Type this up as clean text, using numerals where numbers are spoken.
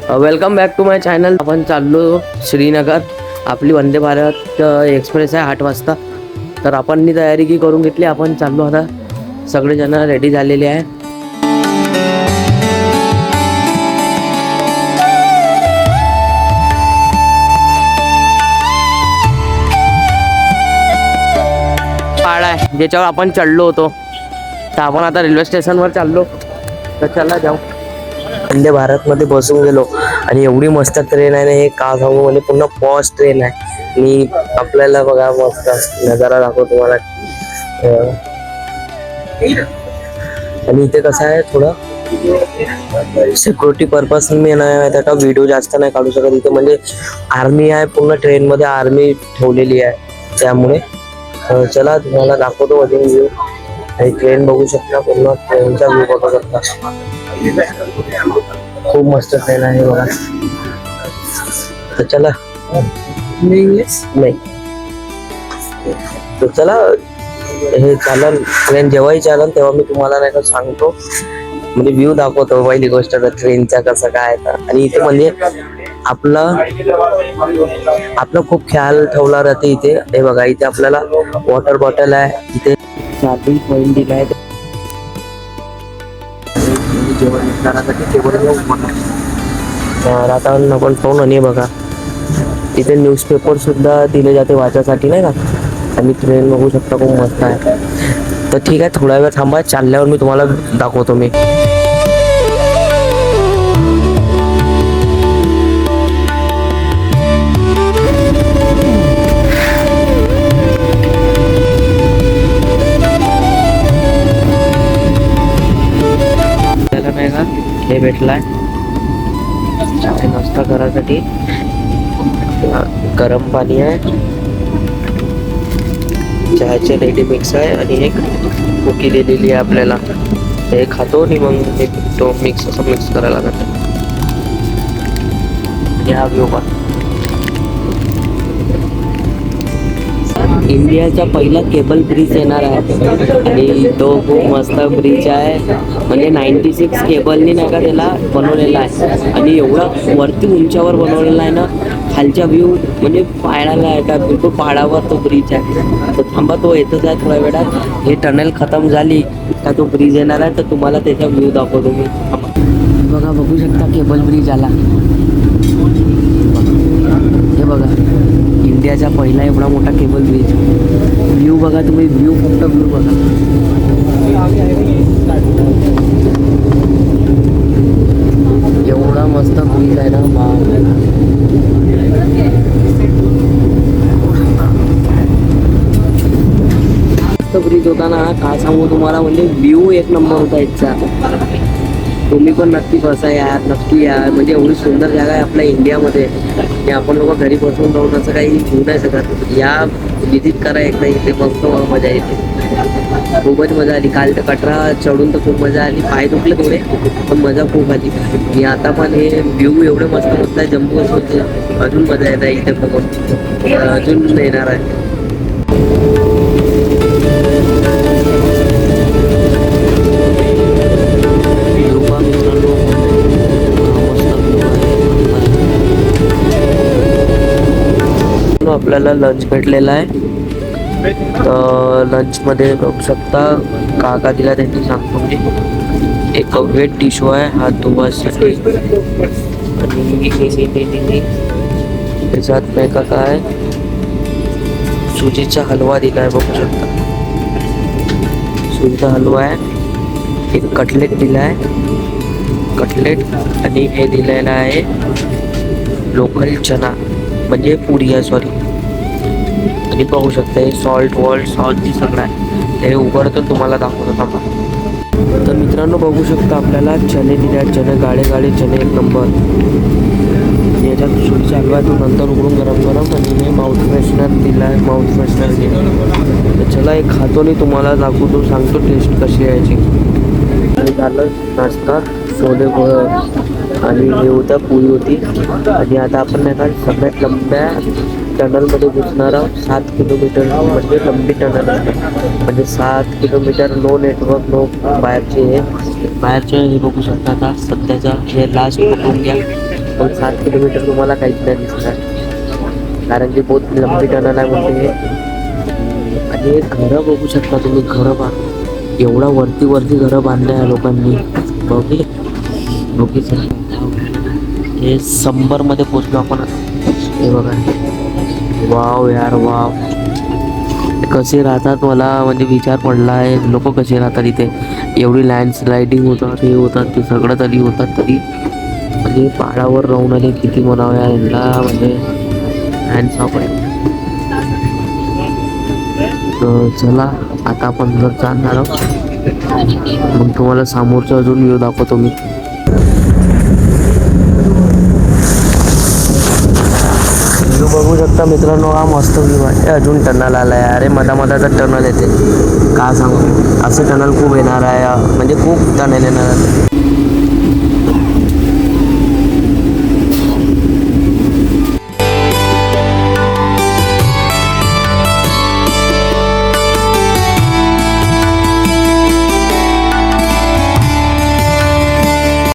Welcome back to my channel. आपण चाललो श्रीनगर. आपली वंदे भारत एक्सप्रेस आहे 8 वाजता. तर आपण तयारी की करून घेतली. आपण चाललो आता. सगळेजण रेडी झालेले आहे. पाडा आहे ज्याच्यावर आपण चढलो होतो. तर आपण आता रेल्वे स्टेशनवर चाललो. तर चला जाऊ. वंदे भारतमध्ये बसून गेलो आणि एवढी मस्त ट्रेन आहे ना, हे का सांगू. म्हणजे पूर्ण पॉश ट्रेन आहे. आणि आपल्याला बघा मस्त नजारा दाखवतो तुम्हाला. आणि इथे कसं आहे, थोडं सिक्युरिटी पर्पज मी नाही का व्हिडिओ जास्त नाही काढू शकत. इथे म्हणजे आर्मी आहे, पूर्ण ट्रेन मध्ये आर्मी ठेवलेली आहे. त्यामुळे चला तुम्हाला दाखवतो अजून व्ह्यू. आणि ट्रेन बघू शकता, पूर्ण ट्रेनचा व्ह्यू बघू शकता. खूप मस्त ट्रेन आहे बघा. तर चला. इंग्लिश नाही. तर चला, हे चालन ट्रेन जेव्हाही चालन तेव्हा मी तुम्हाला नाही का सांगतो. म्हणजे व्ह्यू दाखवतो. पहिली गोष्ट तर ट्रेनचा कसं काय आहे. आणि इथे म्हणजे आपलं खूप ख्याल ठेवला जाते इथे. हे बघा, इथे आपल्याला वॉटर बॉटल आहे. इथे चार्जिंग पॉइंट दिला आहे. वातावरण आपण पाहून. आणि बघा इथे न्यूजपेपर सुद्धा दिले जाते वाचायसाठी नाही का. आणि ट्रेन बघू शकता, खूप मस्त आहे. तर ठीक आहे, थोडा वेळ थांबा. चालल्यावर मी तुम्हाला दाखवतो. मी हे भेटलाय चाय नाश्ता करायसाठी. गरम पाणी आहे, चहाचे रेडी मिक्स आहे आणि एक कुकी दिलेली आहे आपल्याला. हे खातो आणि मग हे तो मिक्स असं मिक्स करायला लागतं. या व्ह्यू पण इंडियाचा पहिला केबल ब्रिज येणार आहे. आणि तो खूप मस्त ब्रिज आहे. म्हणजे 96 केबलनी नाही का त्याला बनवलेला आहे. आणि एवढा वरती उंचावर बनवलेला आहे ना. खालच्या व्ह्यू म्हणजे पाहायला आहे का, बिलकुल पहाडावर तो ब्रिज आहे. तर थांबा, तो येतच आहे थोड्या वेळात. हे टनेल खतम झाली का तो ब्रिज येणार आहे. तर तुम्हाला त्याचा व्ह्यू दाखवतो मी. बघा, बघू शकता केबल ब्रिज आला. हे बघा, इंडियाचा पहिला एवढा मोठा केबल ब्रिज. व्ह्यू बघा तुम्ही, व्ह्यू फक्त व्ह्यू बघा. एवढा मस्त ब्रिज आहे ना. मस्त ब्रिज होता ना, काय सांगू तुम्हाला. म्हणजे व्ह्यू एक नंबर होता याचा. तुम्ही पण नक्की बसा यार, नक्की यार. म्हणजे एवढी सुंदर जागा आहे आपल्या इंडियामध्ये. आणि आपण लोक घरी बसून राहून असं काही घेऊ नाही शकत. या विजिट करा एकदा इथे, बघतो मजा येते. खूपच मजा आली. काल तर कटरा चढून तर खूप मजा आली. पाय दुखले थोडे, पण मजा खूप आली. आणि आता पण हे व्ह्यू एवढे मस्त मस्त आहे जम्मू काश्मीरचे. अजून मजा येत आहे इथे बघून. अजून येणार आहे. आपल्याला लंच भेटलेला आहे. तर लंचमध्ये बघू शकता का दिला त्यांनी सांगतो. म्हणजे एक वेट टिश्यू आहे हात धुवायसाठी. आणि त्याच्यात नाही का काय सुजीचा हलवा दिला आहे. बघू शकता सुजीचा हलवा आहे. एक कटलेट दिला आहे, कटलेट. आणि हे दिलेलं आहे लोकल चना, म्हणजे पुरी आहे सॉरी. आणि पाहू शकता हे सॉल्ट सगळं आहे. ते उघडतो तुम्हाला दाखवतो थांबा. तर मित्रांनो बघू शकता आपल्याला चणे दिले आहेत. चणे गाळे चणे एक नंबर. याच्यात सुजीचा हलवा तो नंतर उघडून गरम गरम. आणि हे माउथ फ्रेशनर दिला आहे, माउथ फ्रेशनर दिलं. तर चला एक खातो आणि तुम्हाला दाखवतो, सांगतो टेस्ट कशी आहे याची. झालं नाश्ता, छोले आणि हे होतं पुरी होती. आणि आता आपण नाही का सगळ्यात लंब्या टनलमध्ये घुसणार आहोत. 7 किलोमीटर म्हणजे लंबी टनल आहे. म्हणजे 7 किलोमीटर नो नेटवर्क, नो बाहेरचे हे बघू शकता. आता सध्याचा हे लास्ट बघून घ्या. मग 7 किलोमीटर तुम्हाला काहीच नाही दिसणार, कारण की बहुत लंबी टनल आहे म्हणते. आणि हे घरं बघू शकता तुम्ही, घरं बघा एवढा वरती घरं बांधले आहे लोकांनी. बघू शकता हे 100 मध्ये पोचलो आपण आता. हे बघा, वाव यार वाव. कसे राहतात मला म्हणजे विचार पडला आहे, लोक कसे राहतात इथे. एवढी लँडस्लायडिंग होतात, हे होतात ते सगळं तरी होतात, तरी म्हणजे पहाडावर राहून आले किती म्हणावं यांना, म्हणजे हँड्स ऑफ आहे. तर चला आता आपण जर जाणार आहोत, मग तुम्हाला समोरचा अजून व्ह्यू दाखवतो मी. व्ह्यू बघू शकता मित्रांनो, हा मस्त व्ह्यू आहे. अजून टनल आला आहे, अरे मधाचा टनल येते, का सांगू. असे टनल खूप येणार आहे, म्हणजे खूप टनल येणार आहे.